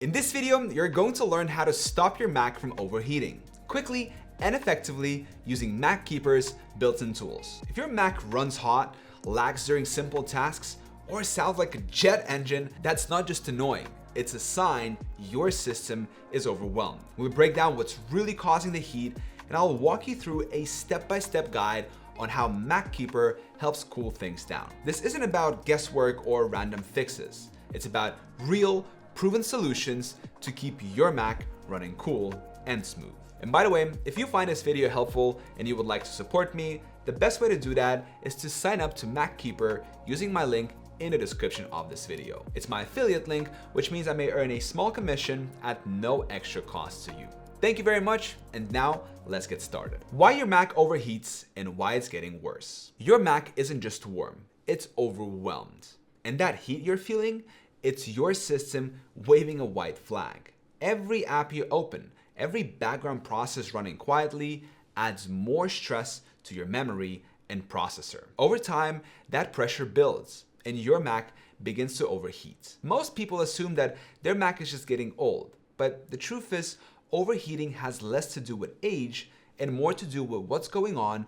In this video, you're going to learn how to stop your Mac from overheating quickly and effectively using MacKeeper's built-in tools. If your Mac runs hot, lags during simple tasks, or sounds like a jet engine, that's not just annoying. It's a sign your system is overwhelmed. We'll break down what's really causing the heat, and I'll walk you through a step-by-step guide on how MacKeeper helps cool things down. This isn't about guesswork or random fixes. It's about real, proven solutions to keep your Mac running cool and smooth. And by the way, if you find this video helpful and you would like to support me, the best way to do that is to sign up to MacKeeper using my link in the description of this video. It's my affiliate link, which means I may earn a small commission at no extra cost to you. Thank you very much, and now let's get started. Why your Mac overheats and why it's getting worse. Your Mac isn't just warm, it's overwhelmed. And that heat you're feeling, it's your system waving a white flag. Every app you open, every background process running quietly adds more stress to your memory and processor. Over time, that pressure builds and your Mac begins to overheat. Most people assume that their Mac is just getting old, but the truth is, overheating has less to do with age and more to do with what's going on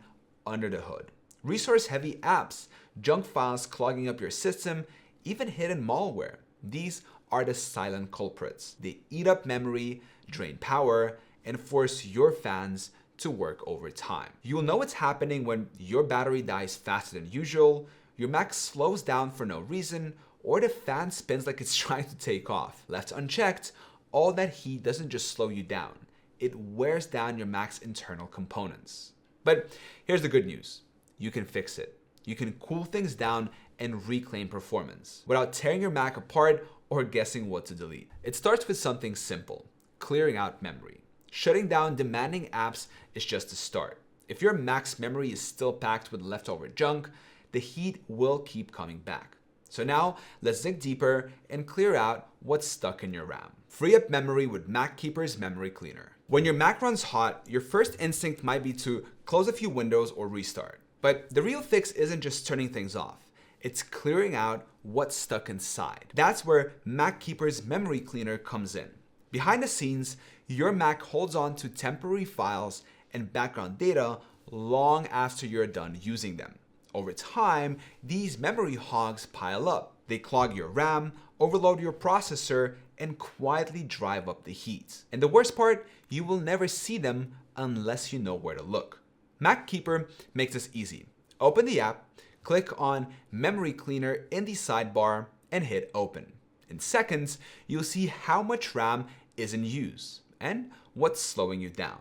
under the hood. Resource-heavy apps, junk files clogging up your system, even hidden malware. These are the silent culprits. They eat up memory, drain power, and force your fans to work over time. You'll know what's happening when your battery dies faster than usual, your Mac slows down for no reason, or the fan spins like it's trying to take off. Left unchecked, all that heat doesn't just slow you down, it wears down your Mac's internal components. But here's the good news. You can fix it. You can cool things down and reclaim performance without tearing your Mac apart or guessing what to delete. It starts with something simple, clearing out memory. Shutting down demanding apps is just a start. If your Mac's memory is still packed with leftover junk, the heat will keep coming back. So now let's dig deeper and clear out what's stuck in your RAM. Free up memory with MacKeeper's memory cleaner. When your Mac runs hot, your first instinct might be to close a few windows or restart. But the real fix isn't just turning things off. It's clearing out what's stuck inside. That's where MacKeeper's memory cleaner comes in. Behind the scenes, your Mac holds on to temporary files and background data long after you're done using them. Over time, these memory hogs pile up. They clog your RAM, overload your processor, and quietly drive up the heat. And the worst part, you will never see them unless you know where to look. MacKeeper makes this easy. Open the app, click on Memory Cleaner in the sidebar, and hit Open. In seconds, you'll see how much RAM is in use and what's slowing you down.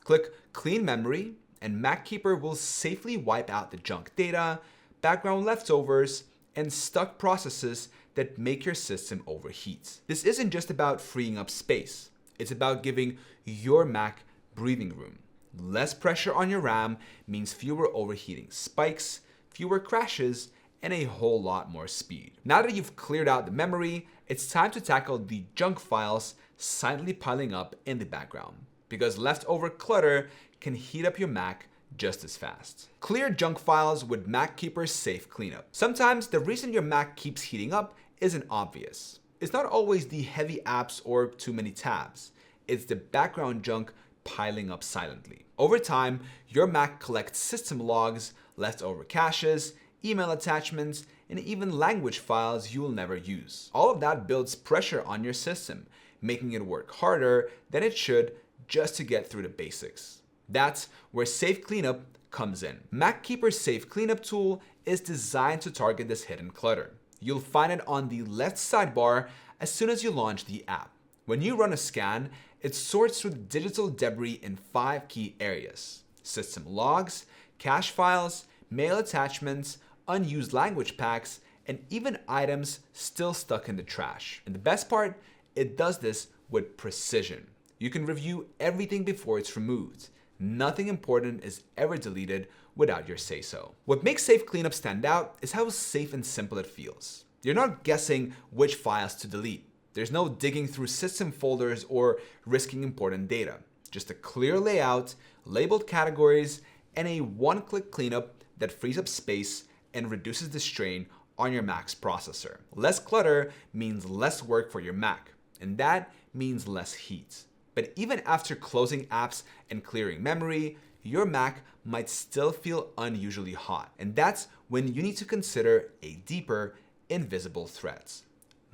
Click Clean Memory, and MacKeeper will safely wipe out the junk data, background leftovers, and stuck processes that make your system overheat. This isn't just about freeing up space. It's about giving your Mac breathing room. Less pressure on your RAM means fewer overheating spikes, fewer crashes, and a whole lot more speed. Now that you've cleared out the memory, it's time to tackle the junk files silently piling up in the background, because leftover clutter can heat up your Mac just as fast. Clear junk files with MacKeeper's safe cleanup. Sometimes the reason your Mac keeps heating up isn't obvious. It's not always the heavy apps or too many tabs. It's the background junk piling up silently. Over time, your Mac collects system logs, leftover caches, email attachments, and even language files you'll never use. All of that builds pressure on your system, making it work harder than it should just to get through the basics. That's where Safe Cleanup comes in. MacKeeper's Safe Cleanup tool is designed to target this hidden clutter. You'll find it on the left sidebar as soon as you launch the app. When you run a scan, it sorts through the digital debris in 5 key areas: system logs, cache files, mail attachments, unused language packs, and even items still stuck in the trash. And the best part, it does this with precision. You can review everything before it's removed. Nothing important is ever deleted without your say-so. What makes Safe Cleanup stand out is how safe and simple it feels. You're not guessing which files to delete. There's no digging through system folders or risking important data. Just a clear layout, labeled categories, and a one-click cleanup that frees up space and reduces the strain on your Mac's processor. Less clutter means less work for your Mac. and that means less heat. But even after closing apps and clearing memory, your Mac might still feel unusually hot. And that's when you need to consider a deeper, invisible threat: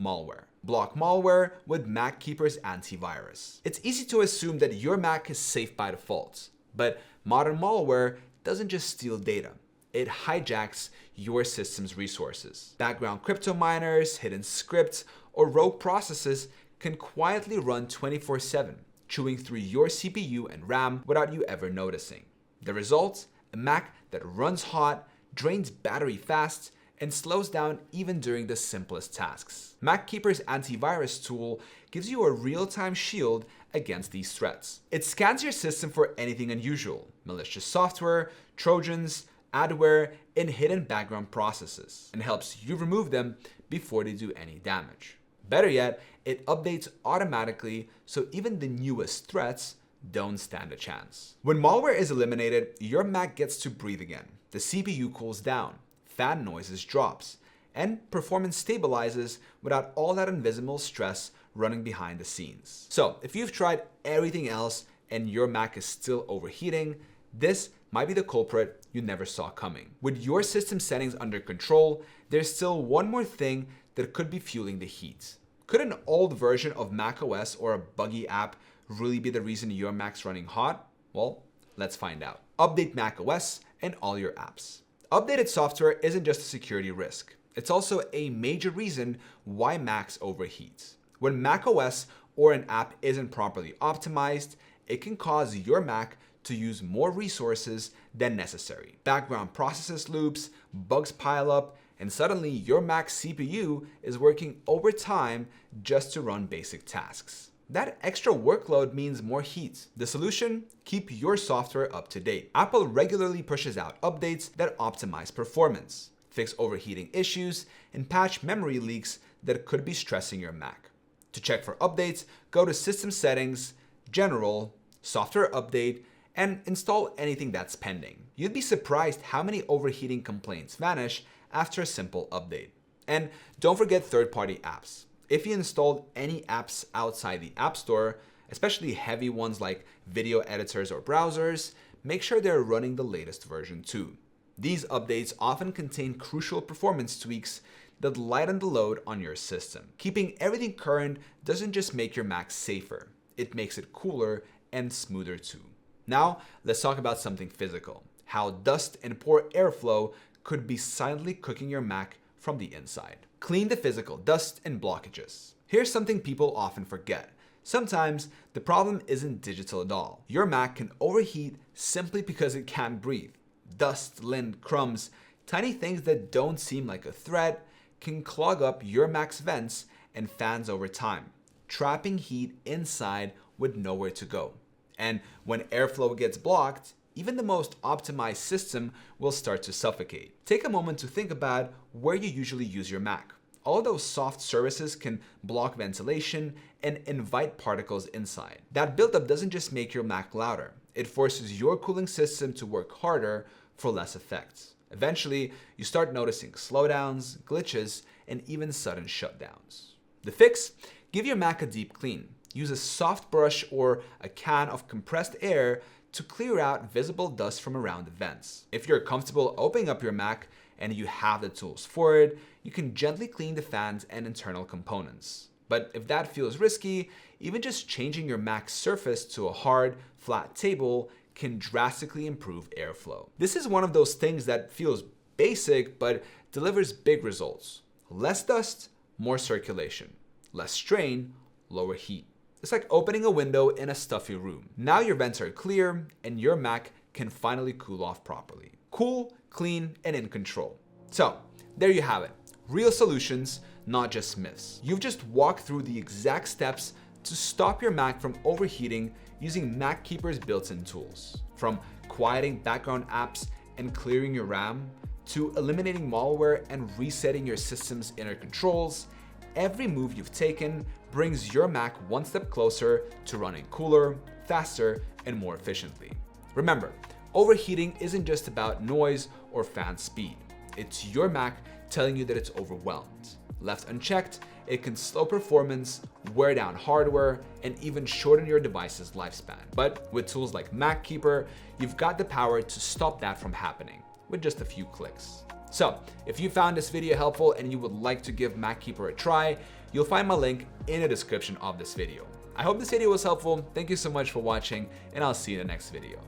malware. Block malware with MacKeeper's antivirus. It's easy to assume that your Mac is safe by default, but modern malware doesn't just steal data. It hijacks your system's resources. Background crypto miners, hidden scripts, or rogue processes can quietly run 24/7, chewing through your CPU and RAM without you ever noticing. The result? A Mac that runs hot, drains battery fast, and slows down even during the simplest tasks. MacKeeper's antivirus tool gives you a real-time shield against these threats. It scans your system for anything unusual: malicious software, trojans, adware, and hidden background processes, and helps you remove them before they do any damage. Better yet, it updates automatically, so even the newest threats don't stand a chance. When malware is eliminated, your Mac gets to breathe again. The CPU cools down, fan noises drops, and performance stabilizes without all that invisible stress running behind the scenes. So if you've tried everything else and your Mac is still overheating, this might be the culprit you never saw coming. With your system settings under control, there's still one more thing that could be fueling the heat. Could an old version of macOS or a buggy app really be the reason your Mac's running hot? Well, let's find out. Update macOS and all your apps. Updated software isn't just a security risk. It's also a major reason why Macs overheat. When macOS or an app isn't properly optimized, it can cause your Mac to use more resources than necessary. Background processes loops, bugs pile up, and suddenly your Mac's CPU is working overtime just to run basic tasks. That extra workload means more heat. The solution? Keep your software up to date. Apple regularly pushes out updates that optimize performance, fix overheating issues, and patch memory leaks that could be stressing your Mac. To check for updates, go to System Settings, General, Software Update, and install anything that's pending. You'd be surprised how many overheating complaints vanish after a simple update. And don't forget third-party apps. If you installed any apps outside the App Store, especially heavy ones like video editors or browsers, make sure they're running the latest version too. These updates often contain crucial performance tweaks that lighten the load on your system. Keeping everything current doesn't just make your Mac safer, it makes it cooler and smoother too. Now, let's talk about something physical: how dust and poor airflow could be silently cooking your Mac from the inside. Clean the physical dust and blockages. Here's something people often forget. Sometimes the problem isn't digital at all. Your Mac can overheat simply because it can't breathe. Dust, lint, crumbs, tiny things that don't seem like a threat can clog up your Mac's vents and fans over time, trapping heat inside with nowhere to go. And when airflow gets blocked, even the most optimized system will start to suffocate. Take a moment to think about where you usually use your Mac. All those soft surfaces can block ventilation and invite particles inside. That buildup doesn't just make your Mac louder, it forces your cooling system to work harder for less effect. Eventually, you start noticing slowdowns, glitches, and even sudden shutdowns. The fix? Give your Mac a deep clean. Use a soft brush or a can of compressed air to clear out visible dust from around the vents. If you're comfortable opening up your Mac and you have the tools for it, you can gently clean the fans and internal components. But if that feels risky, even just changing your Mac's surface to a hard, flat table can drastically improve airflow. This is one of those things that feels basic but delivers big results. Less dust, more circulation. Less strain, lower heat. It's like opening a window in a stuffy room. Now your vents are clear and your Mac can finally cool off properly. Cool, clean, and in control. So, there you have it. Real solutions, not just myths. You've just walked through the exact steps to stop your Mac from overheating using MacKeeper's built-in tools. From quieting background apps and clearing your RAM, to eliminating malware and resetting your system's inner controls, every move you've taken brings your Mac one step closer to running cooler, faster, and more efficiently. Remember, overheating isn't just about noise or fan speed. It's your Mac telling you that it's overwhelmed. Left unchecked, it can slow performance, wear down hardware, and even shorten your device's lifespan. But with tools like MacKeeper, you've got the power to stop that from happening with just a few clicks. So if you found this video helpful and you would like to give MacKeeper a try, you'll find my link in the description of this video. I hope this video was helpful. Thank you so much for watching, and I'll see you in the next video.